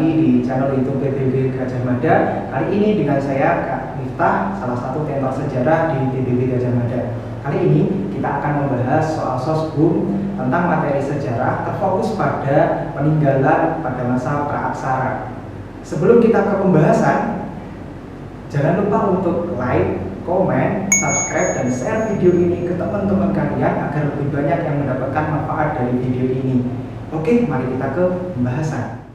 lagi di channel YouTube PBB Gajah Mada. Kali ini dengan saya Kak Miftah, salah satu tenor sejarah di PBB Gajah Mada. Kali ini kita akan membahas soal sosbum tentang materi sejarah terfokus pada peninggalan pada masa praaksara. Sebelum kita ke pembahasan, jangan lupa untuk like, komen, subscribe, dan share video ini ke teman-teman kalian agar lebih banyak yang mendapatkan manfaat dari video ini. Oke, mari kita ke pembahasan.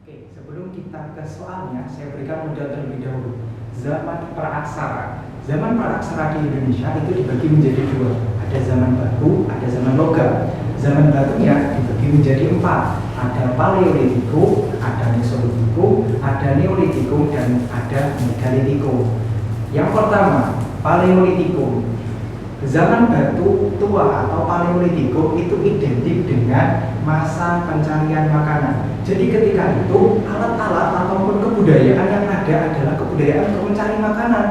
Oke, sebelum kita ke soalnya, saya berikan modal terlebih dahulu. Zaman praaksara. Zaman praaksara di Indonesia itu dibagi menjadi dua. Ada zaman batu, ada zaman logam. Zaman batunya dibagi menjadi empat. Ada Paleolitikum, ada Mesolitikum, ada Neolitikum, dan ada Megalitikum. Yang pertama, Paleolitikum. Zaman batu tua atau Paleolitikum itu identik dengan masa pencarian makanan. Jadi ketika itu alat-alat ataupun kebudayaan yang ada adalah kebudayaan untuk mencari makanan.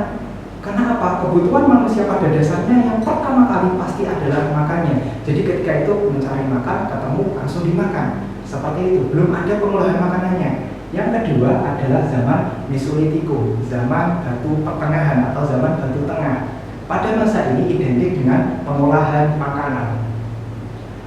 Karena apa? Kebutuhan manusia pada dasarnya yang pertama kali pasti adalah makannya. Jadi ketika itu mencari makan, ketemu langsung dimakan. Seperti itu, belum ada pengolahan makanannya. Yang kedua adalah zaman Mesolitikum, zaman batu pertengahan atau zaman batu tengah. Pada masa ini identik dengan pengolahan makanan.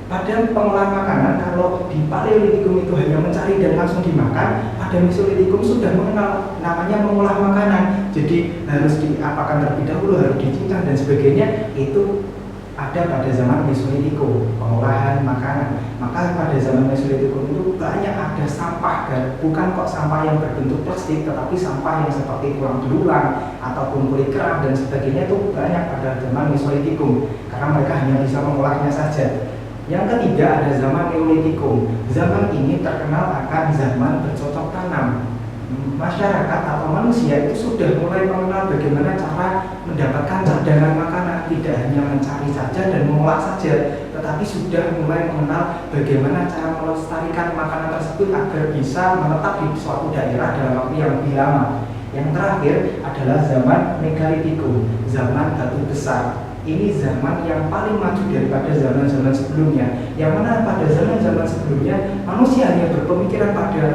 Pada pengolahan makanan, kalau di Paleolitikum itu hanya mencari dan langsung dimakan, pada Mesolitikum sudah mengenal namanya mengolah makanan. Jadi harus diapakan terlebih dahulu, harus dicincang dan sebagainya. Itu ada pada zaman Mesolitikum, pengolahan makanan. Maka pada zaman Mesolitikum itu banyak ada sampah, bukan kok sampah yang berbentuk plastik, tetapi sampah yang seperti tulang belulang ataupun kulit kerang dan sebagainya itu banyak pada zaman Mesolitikum karena mereka hanya bisa mengolahnya saja. Yang ketiga ada zaman Neolitikum. Zaman ini terkenal akan zaman bercocok tanam. Masyarakat atau manusia itu sudah mulai mengenal bagaimana cara mendapatkan cadangan makanan, tidak hanya mencari saja dan mengolah saja, tetapi sudah mulai mengenal bagaimana cara melestarikan makanan tersebut agar bisa menetap di suatu daerah dalam waktu yang lebih lama. Yang terakhir adalah zaman Megalitikum, zaman batu besar. Ini zaman yang paling maju daripada zaman-zaman sebelumnya, yang mana pada zaman-zaman sebelumnya manusia hanya berpemikiran pada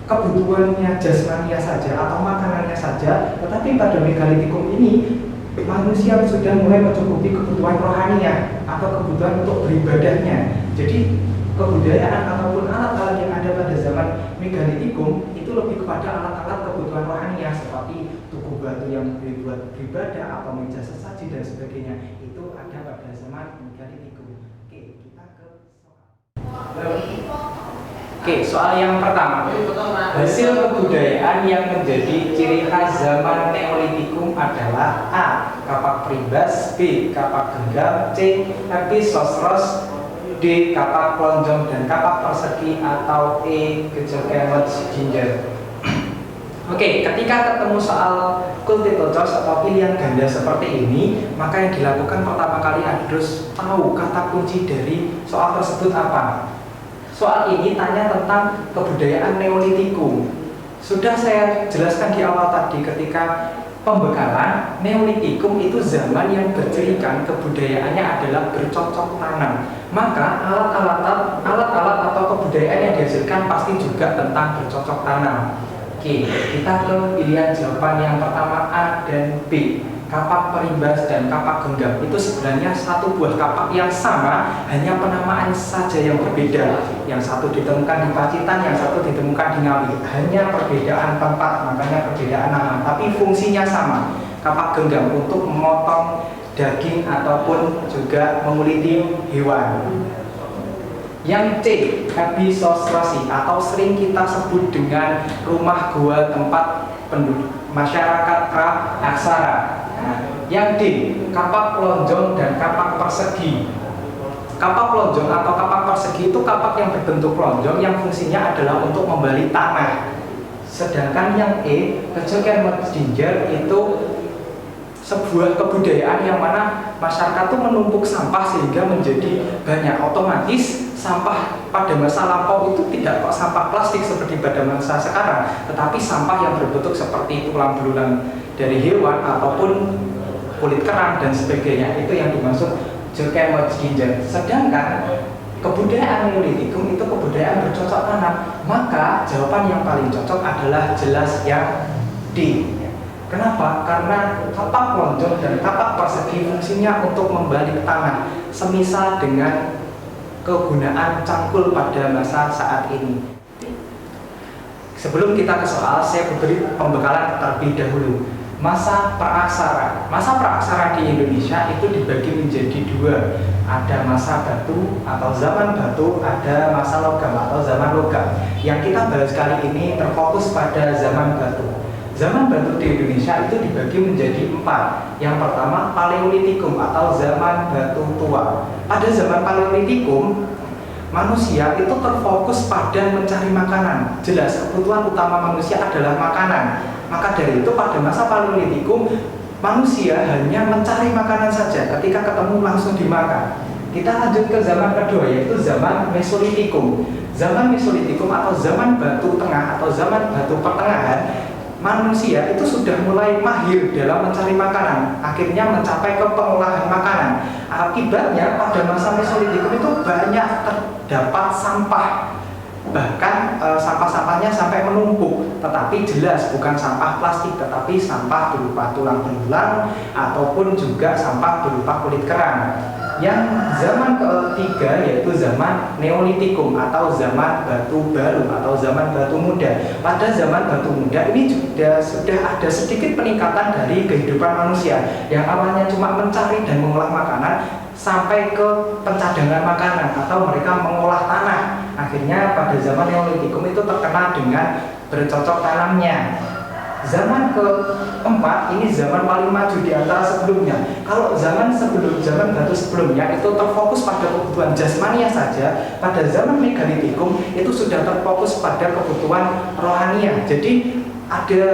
kebutuhannya jasmania saja atau makanannya saja, tetapi pada Megalitikum ini manusia sudah mulai mencukupi kebutuhan rohaninya atau kebutuhan untuk beribadahnya. Jadi kebudayaan ataupun alat-alat yang ada pada zaman Megalitikum itu lebih kepada alat-alat kebutuhan rohaniah seperti tugu batu yang dibuat beribadah atau meja sesaji dan sebagainya. Itu ada pada zaman Megalitikum. Oke, kita ke soal. Oke, soal yang pertama. Hasil kebudayaan yang menjadi ciri khas zaman Neolitikum adalah A. Kapak pribas, B. Kapak genggam, C. Episosros, D. Kapak lonjong dan kapak persegi, atau E. Gejogemet ginger. Oke, ketika ketemu soal multiple choice atau pilihan ganda seperti ini, maka yang dilakukan pertama kali harus tahu kata kunci dari soal tersebut apa. Soal ini tanya tentang kebudayaan Neolitikum. Sudah saya jelaskan di awal tadi ketika pembekalan, Neolitikum itu zaman yang bercirikan kebudayaannya adalah bercocok tanam. Maka alat-alat atau kebudayaan yang dihasilkan pasti juga tentang bercocok tanam. Oke, kita ke pilihan jawaban yang pertama A dan B. Kapak peribas dan kapak genggam itu sebenarnya satu buah kapak yang sama, hanya penamaan saja yang berbeda. Yang satu ditemukan di Pacitan, yang satu ditemukan di Ngawi. Hanya perbedaan tempat, makanya perbedaan nama, tapi fungsinya sama. Kapak genggam untuk memotong daging ataupun juga menguliti hewan. Yang C, episosrosi atau sering kita sebut dengan rumah gua tempat penduduk masyarakat praaksara. Yang D, kapak lonjong dan kapak persegi. Kapak lonjong atau kapak persegi itu kapak yang berbentuk lonjong yang fungsinya adalah untuk membalik tanah. Sedangkan yang E, Gejogemet ginger itu sebuah kebudayaan yang mana masyarakat itu menumpuk sampah sehingga menjadi banyak. Otomatis sampah pada masa lampau itu tidak kok sampah plastik seperti pada masa sekarang, tetapi sampah yang berbentuk seperti tulang belulang dari hewan ataupun kulit kerang dan sebagainya. Itu yang dimaksud Gejogemet ginger. Sedangkan kebudayaan Neolitikum itu kebudayaan bercocok tanam, maka jawaban yang paling cocok adalah jelas yang D. Kenapa? Karena tapak lonjong dan tapak persegi fungsinya untuk membalik tanah, semisal dengan kegunaan cangkul pada masa saat ini. Sebelum kita ke soal, saya beri pembekalan terlebih dahulu. Masa praaksara. Masa praaksara di Indonesia itu dibagi menjadi dua. Ada masa batu atau zaman batu, ada masa logam atau zaman logam. Yang kita bahas kali ini terfokus pada zaman batu. Zaman batu di Indonesia itu dibagi menjadi 4. Yang pertama Paleolitikum atau zaman batu tua. Pada zaman Paleolitikum, manusia itu terfokus pada mencari makanan. Jelas kebutuhan utama manusia adalah makanan. Maka dari itu pada masa Paleolitikum, manusia hanya mencari makanan saja. Ketika ketemu langsung dimakan. Kita lanjut ke zaman kedua, yaitu zaman Mesolitikum. Zaman Mesolitikum atau zaman batu tengah atau zaman batu pertengahan, manusia itu sudah mulai mahir dalam mencari makanan, akhirnya mencapai ke pengolahan makanan. Akibatnya pada masa Mesolitikum itu banyak terdapat sampah, bahkan sampah-sampahnya sampai menumpuk. Tetapi jelas bukan sampah plastik, tetapi sampah berupa tulang belulang ataupun juga sampah berupa kulit kerang. Yang zaman ketiga yaitu zaman Neolitikum atau zaman batu baru atau zaman batu muda. Pada zaman batu muda ini sudah ada sedikit peningkatan dari kehidupan manusia yang awalnya cuma mencari dan mengolah makanan sampai ke pencadangan makanan atau mereka mengolah tanah. Akhirnya pada zaman Neolitikum itu terkenal dengan bercocok tanamnya. Zaman keempat ini zaman paling maju di antara sebelumnya. Kalau zaman batu sebelumnya itu terfokus pada kebutuhan jasmania saja, pada zaman Megalitikum itu sudah terfokus pada kebutuhan rohania. Jadi ada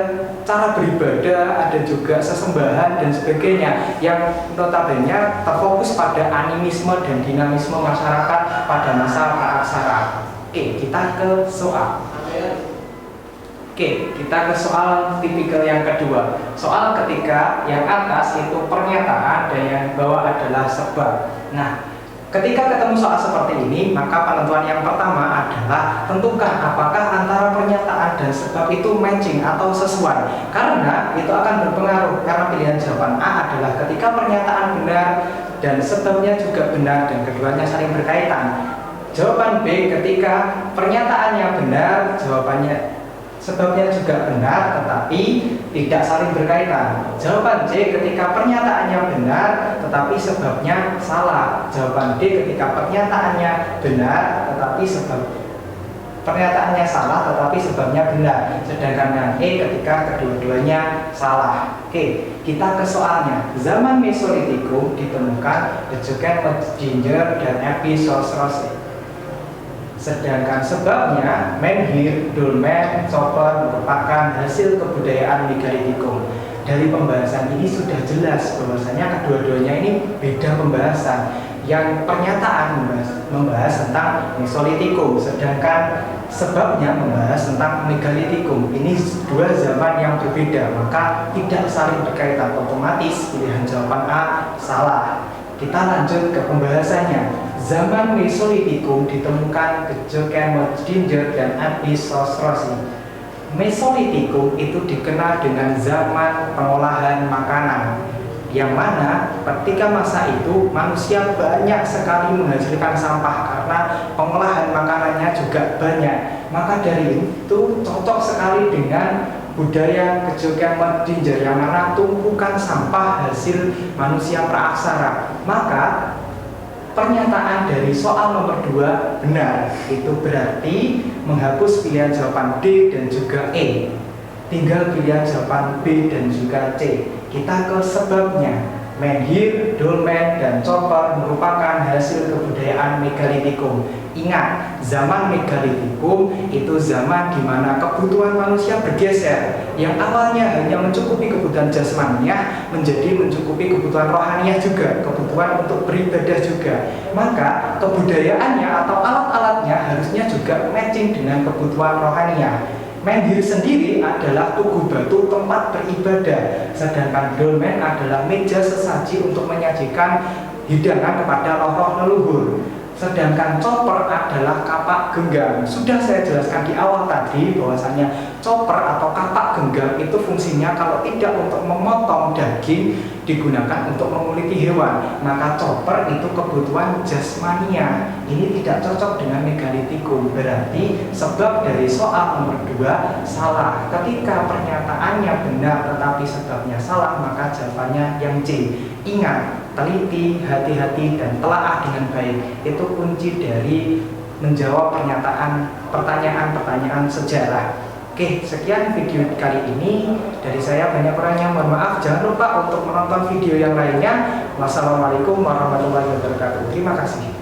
cara beribadah, ada juga sesembahan dan sebagainya yang notabene terfokus pada animisme dan dinamisme masyarakat pada masa praaksara. Oke, kita ke soal. Oke, kita ke soal tipikal yang kedua. Soal ketika yang atas itu pernyataan dan yang bawah adalah sebab. Nah, ketika ketemu soal seperti ini, maka penentuan yang pertama adalah tentukan apakah antara pernyataan dan sebab itu matching atau sesuai. Karena itu akan berpengaruh, karena pilihan jawaban A adalah ketika pernyataan benar dan sebabnya juga benar dan keduanya saling berkaitan. Jawaban B ketika pernyataannya benar, sebabnya juga benar tetapi tidak saling berkaitan. Jawaban C ketika pernyataannya benar tetapi sebabnya salah. Jawaban D ketika pernyataannya benar tetapi pernyataannya salah tetapi sebabnya benar. Sedangkan yang E ketika kedua-duanya salah. Oke, kita ke soalnya. Zaman Mesolitikum ditemukan Ejuken, Ginger, dan Episosrose. Sedangkan sebabnya menhir, dolmen, chopper merupakan hasil kebudayaan Megalitikum. Dari pembahasan ini sudah jelas bahwasanya kedua-duanya ini beda pembahasan. Yang pernyataan membahas tentang Mesolitikum, sedangkan sebabnya membahas tentang Megalitikum. Ini dua zaman yang berbeda, maka tidak saling berkaitan. Otomatis pilihan jawaban A salah. Kita lanjut ke pembahasannya. Zaman Mesolitikum ditemukan Ejuken, Ginger, dan Episosrose. Mesolitikum itu dikenal dengan zaman pengolahan makanan, yang mana ketika masa itu manusia banyak sekali menghasilkan sampah karena pengolahan makanannya juga banyak. Maka dari itu cocok sekali dengan budaya Ejuken, Ginger yang mana tumpukan sampah hasil manusia praaksara. Maka pernyataan dari soal nomor 2 benar. Itu berarti menghapus pilihan jawaban D dan juga E. Tinggal pilihan jawaban B dan juga C. Kita ke sebabnya. Menhir, dolmen, dan chopper merupakan hasil kebudayaan Megalitikum. Ingat, zaman Megalitikum itu zaman di mana kebutuhan manusia bergeser. Yang awalnya hanya mencukupi kebutuhan jasmaniah menjadi mencukupi kebutuhan rohaniah juga, kebutuhan untuk beribadah juga. Maka kebudayaannya atau alat-alatnya harusnya juga matching dengan kebutuhan rohaniah. Menhir sendiri adalah tugu batu tempat beribadah, sedangkan dolmen adalah meja sesaji untuk menyajikan hidangan kepada roh-roh leluhur. Sedangkan chopper adalah kapak genggam. Sudah saya jelaskan di awal tadi bahwasanya chopper atau kapak genggam itu fungsinya kalau tidak untuk memotong daging, digunakan untuk menguliti hewan. Maka chopper itu kebutuhan jasmania. Ini tidak cocok dengan megalitikum. Berarti sebab dari soal nomor 2 salah. Ketika pernyataannya benar tetapi sebabnya salah, maka jawabannya yang C. Ingat, teliti, hati-hati, dan telaah dengan baik. Itu kunci dari menjawab pertanyaan-pertanyaan sejarah. Oke, sekian video kali ini dari saya. Banyak kurangnya mohon maaf. Jangan lupa untuk menonton video yang lainnya. Wassalamualaikum warahmatullahi wabarakatuh. Terima kasih.